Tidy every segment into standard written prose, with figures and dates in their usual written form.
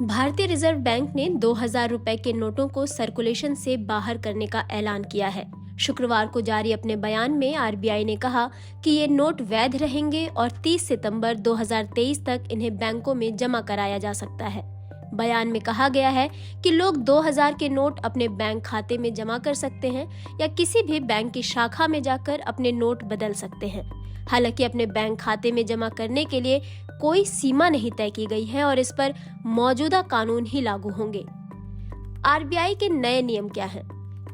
भारतीय reserve bank ने 2000 रुपए के नोटों को सर्कुलेशन से बाहर करने का ऐलान किया है। शुक्रवार को जारी अपने बयान में आरबीआई ने कहा कि ये नोट वैध रहेंगे और 30 सितंबर 2023 तक इन्हें बैंकों में जमा कराया जा सकता है। बयान में कहा गया है कि लोग 2000 के नोट अपने बैंक खाते में जमा कर सकते हैं या किसी भी बैंक की शाखा में जाकर अपने नोट बदल सकते हैं। हालांकि अपने बैंक खाते में जमा करने के लिए कोई सीमा नहीं तय की गई है और इस पर मौजूदा कानून ही लागू होंगे। आरबीआई के नए नियम क्या हैं?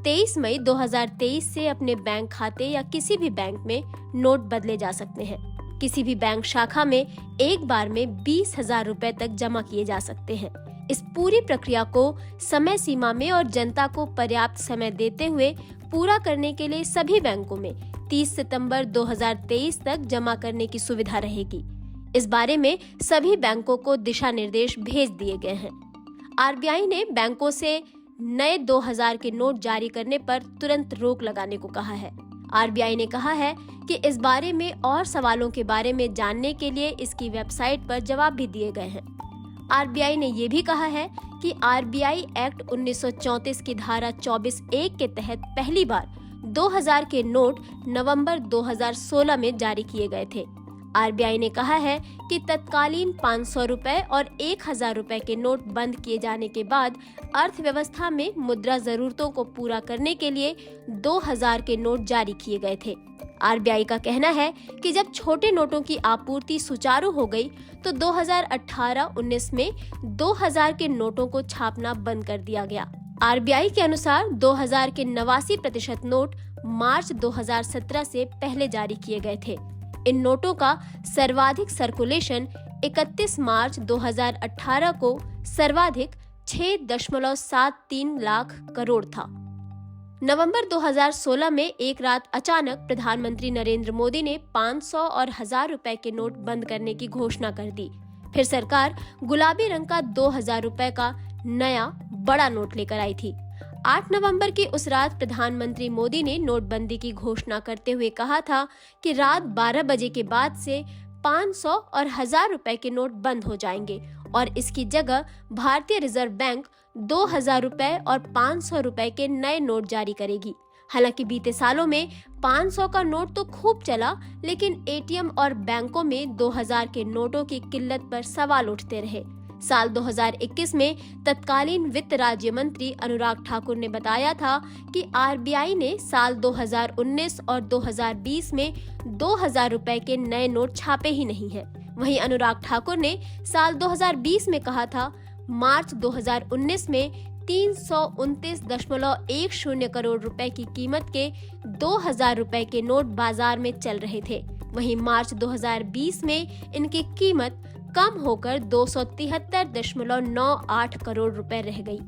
23 मई 2023 से अपने बैंक खाते या किसी भी बैंक में नोट बदले जा सकते हैं। किसी भी बैंक शाखा में एक बार में 20,000 रुपए तक जमा किए जा सकते हैं। इस पूरी प्रक्रिया को समय सीमा में और जनता को पर्याप्त समय देते हुए पूरा करने के लिए सभी बैंकों में 30 सितंबर 2023 तक जमा करने की सुविधा रहेगी। इस बारे में सभी बैंकों को दिशा निर्देश भेज दिए गए हैं। आरबीआई ने बैंकों से नए 2000 के नोट जारी करने पर तुरंत रोक लगाने को कहा है। आरबीआई ने कहा है कि इस बारे में और सवालों के बारे में जानने के लिए इसकी वेबसाइट पर जवाब भी दिए गए हैं। आरबीआई ने ये भी कहा है कि आरबीआई एक्ट 1934 की धारा 24(1) के तहत पहली बार 2000 के नोट नवंबर 2016 में जारी किए गए थे। आरबीआई ने कहा है कि तत्कालीन 500 रुपए और 1000 रुपए के नोट बंद किए जाने के बाद अर्थव्यवस्था में मुद्रा जरूरतों को पूरा करने के लिए 2000 के नोट जारी किए गए थे। आरबीआई का कहना है कि जब छोटे नोटों की आपूर्ति सुचारू हो गई तो 2018-19 में 2000 के नोटों को छापना बंद कर दिया गया। आरबीआई के अनुसार 2000 के 89% नोट मार्च 2017 से पहले जारी किए गए थे। इन नोटों का सर्वाधिक सर्कुलेशन 31 मार्च 2018 को सर्वाधिक 6.73 लाख करोड़ था। नवंबर 2016 में एक रात अचानक प्रधानमंत्री नरेंद्र मोदी ने 500 और 1000 रुपए के नोट बंद करने की घोषणा कर दी। फिर सरकार गुलाबी रंग का 2000 रुपए का नया बड़ा नोट लेकर आई थी। 8 नवंबर की उस रात प्रधानमंत्री मोदी ने नोटबंदी की घोषणा करते हुए कहा था कि रात 12 बजे के बाद से 500 और 1000 रुपए के नोट बंद हो जाएंगे और इसकी जगह भारतीय रिजर्व बैंक 2000 रुपए और 500 रुपए के नए नोट जारी करेगी। हालांकि बीते सालों में 500 का नोट तो खूब चला, लेकिन एटीएम और बैंकों में 2000 के नोटों की किल्लत पर सवाल उठते रहे। साल 2021 में तत्कालीन वित्त राज्य मंत्री अनुराग ठाकुर ने बताया था कि आरबीआई ने साल 2019 और 2020 में 2000 रुपए के नए नोट छापे ही नहीं हैं। वहीं अनुराग ठाकुर ने साल 2020 में कहा था, मार्च 2019 में 329.10 करोड़ रुपए की कीमत के 2000 रुपए के नोट बाजार में चल रहे थे। वहीं मार्च 2020 में इनकी कीमत कम होकर 273.98 करोड़ रुपए रह गई।